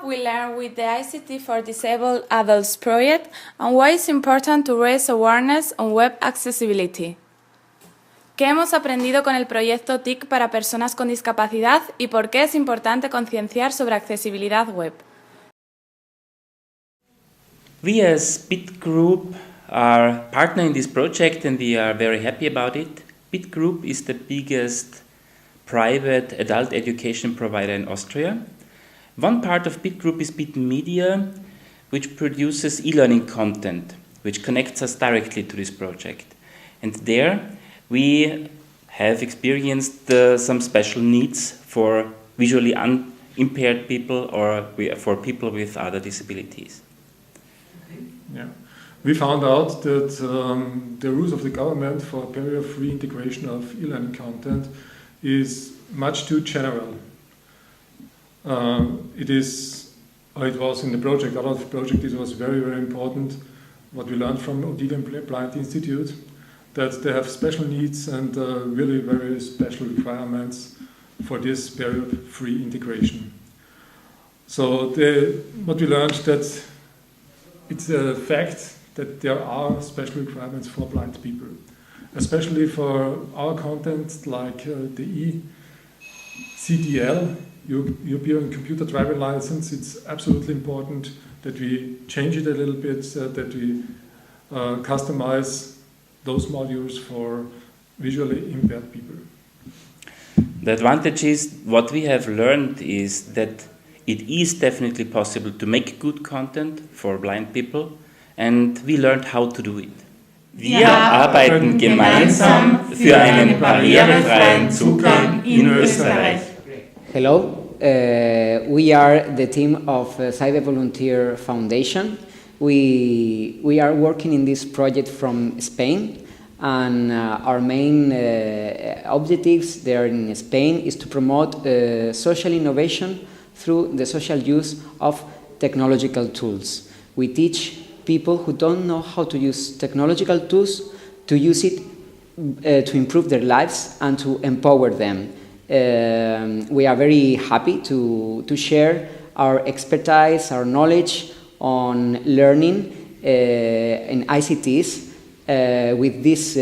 we learn with the ICT for Disabled Adults project and why it's important to raise awareness on web accessibility. ¿Qué hemos aprendido con el proyecto TIC para personas con discapacidad y por qué es importante concienciar sobre accesibilidad web? We as BIT Group are partner in this project and we are very happy about it. BIT Group is the biggest private adult education provider in Austria. One part of BIT Group is BIT Media, which produces e-learning content, which connects us directly to this project. And there we have experienced some special needs for visually impaired people or for people with other disabilities. Yeah. We found out that the rules of the government for barrier-free integration of e-learning content is much too general. It was in the project, out of the project, it was very, very important what we learned from Modelo Blind Institute, that they have special needs and really very special requirements for this barrier-free integration. So what we learned that it's a fact that there are special requirements for blind people, especially for our content like the ECDL, European Computer Driving License. It's absolutely important that we change it a little bit, that we customize those modules for visually impaired people. The advantage is, what we have learned is that it is definitely possible to make good content for blind people, and we learned how to do it. Wir arbeiten gemeinsam für einen barrierefreien Zugang in Österreich. Hello, we are the team of Cibervoluntarios Foundation. We are working in this project from Spain, and our main objectives there in Spain is to promote social innovation through the social use of technological tools. We teach people who don't know how to use technological tools to use it to improve their lives and to empower them. We are very happy to share our expertise, our knowledge on learning in ICTs with this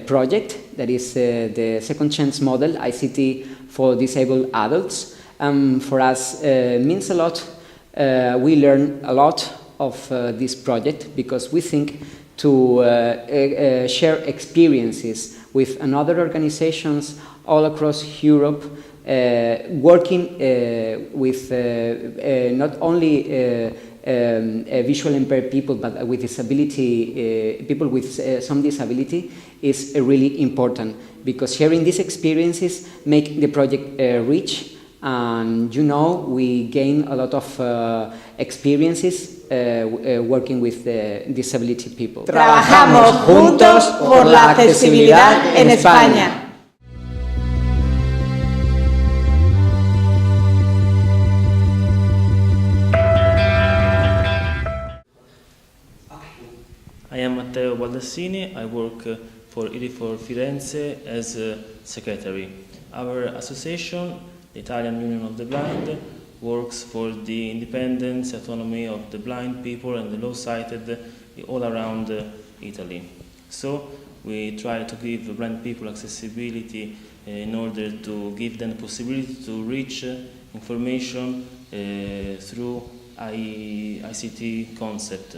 project that is the Second Chance model, ICT for Disabled Adults. For us, means a lot. We learn a lot of this project because we think to share experiences with another organizations all across Europe, working with not only visual impaired people, but with disability, people with some disability is really important, because sharing these experiences make the project rich. And we gain a lot of experiences working with disability people. Trabajamos juntos por la accesibilidad en España. I am Matteo Baldassini. I work for IRI4 Firenze as a secretary. Our association, the Italian Union of the Blind, works for the independence, autonomy of the blind people and the low-sighted all around Italy. So we try to give blind people accessibility in order to give them the possibility to reach information through ICT concept.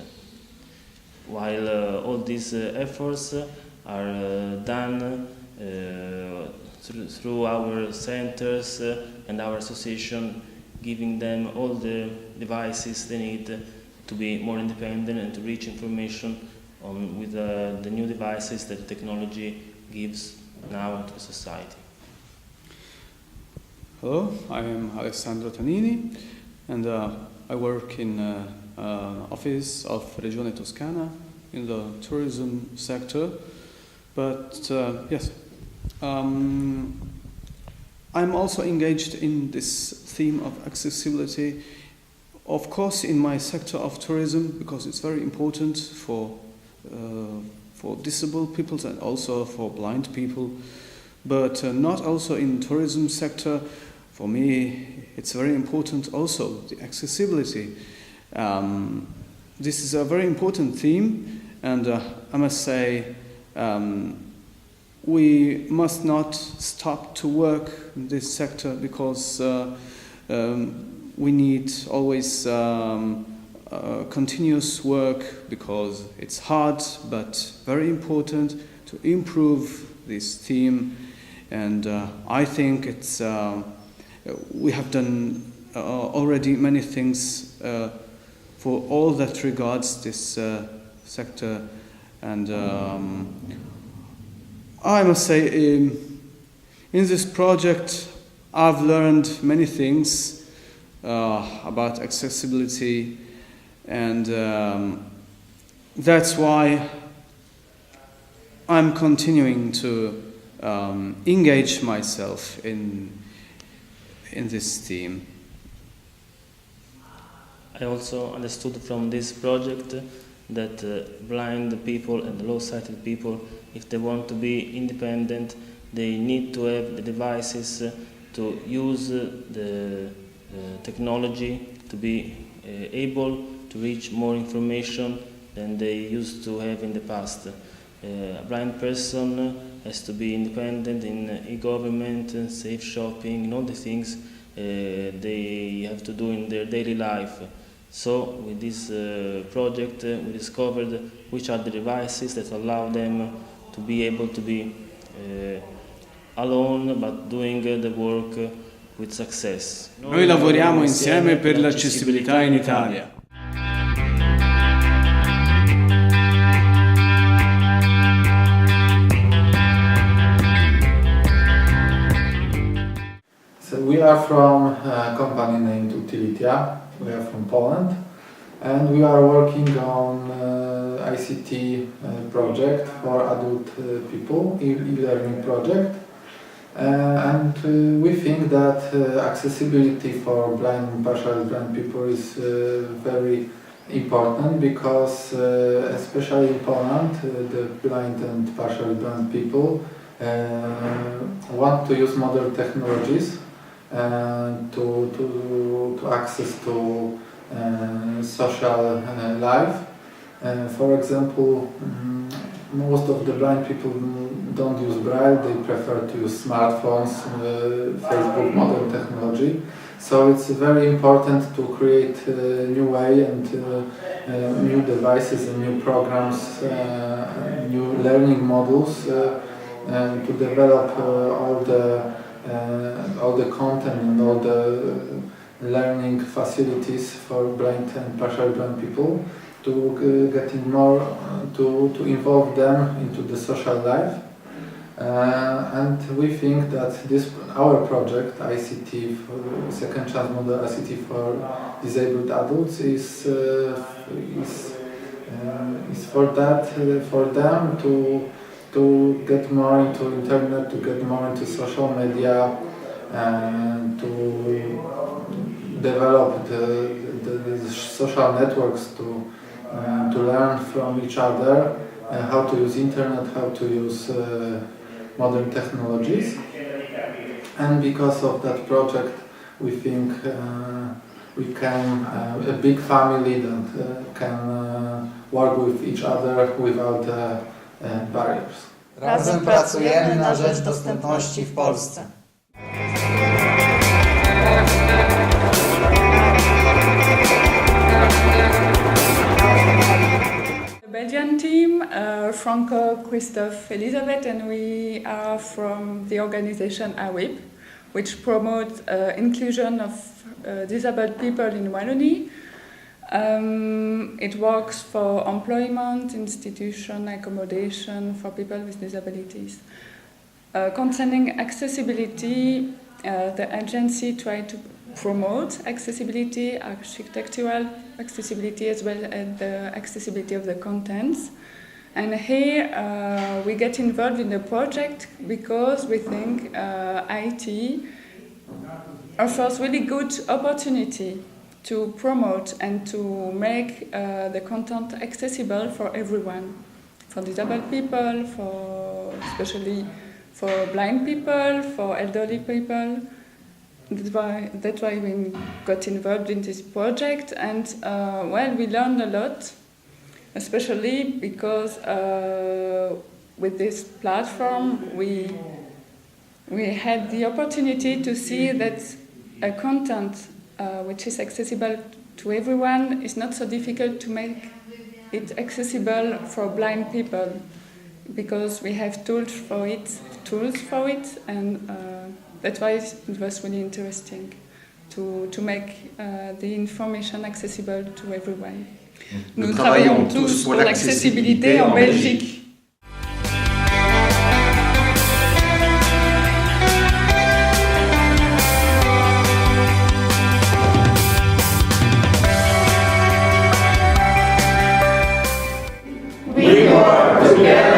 While all these efforts are done through our centers and our association, giving them all the devices they need to be more independent and to reach information with the new devices that technology gives now to society. Hello, I am Alessandro Tonini, and I work in office of Regione Toscana in the tourism sector. But yes, I'm also engaged in this theme of accessibility, of course in my sector of tourism, because it's very important for disabled people and also for blind people, but not also in tourism sector. For me, it's very important also, the accessibility. This is a very important theme, and I must say we must not stop to work in this sector, because we need always continuous work, because it's hard but very important to improve this theme. And I think it's we have done already many things for all that regards this sector. And I must say, in this project I've learned many things about accessibility, and that's why I'm continuing to engage myself in this theme. I also understood from this project that blind people and low-sighted people, if they want to be independent, they need to have the devices to use the technology to be able to reach more information than they used to have in the past. A blind person has to be independent in e-government, safe shopping, and all the things they have to do in their daily life. So with this project we discovered which are the devices that allow them to be able to be alone but doing the work with success. Noi lavoriamo insieme per l'accessibilità in Italia. So we are from a company named Utilitia. We are from Poland, and we are working on ICT project for adult people, e-learning project. And we think that accessibility for blind and partially blind people is very important, because especially in Poland, the blind and partially blind people want to use modern technologies to access to social life. For example, most of the blind people don't use Braille, they prefer to use smartphones, Facebook, modern technology. So it's very important to create a new way and new devices and new programs, new learning models to develop all the content and all the learning facilities for blind and partially blind people, to getting more to involve them into the social life. And we think that our project, ICT, Second Chance Model ICT for disabled adults, is for them to get more into internet, to get more into social media, and to develop the social networks, to learn from each other how to use internet, how to use modern technologies. And because of that project, we think we can a big family that can work with each other without barriers. Razem pracujemy na rzecz dostępności w Polsce. The Belgian team, Franco, Christophe, Elizabeth, and we are from the organization AWIP, which promotes inclusion of disabled people in Wallonie. It works for employment, institution, accommodation for people with disabilities. Concerning accessibility, the agency tried to promote accessibility, architectural accessibility, as well as the accessibility of the contents. And here we get involved in the project because we think IT offers really good opportunity to promote and to make the content accessible for everyone, for disabled people, especially for blind people, for elderly people. that's why we got involved in this project, and we learned a lot, especially because with this platform we had the opportunity to see that a content which is accessible to everyone is not so difficult to make it accessible for blind people, because we have tools for it, and that's why it was really interesting to make the information accessible to everyone. Nous travaillons tous pour l'accessibilité en Belgique. We work together.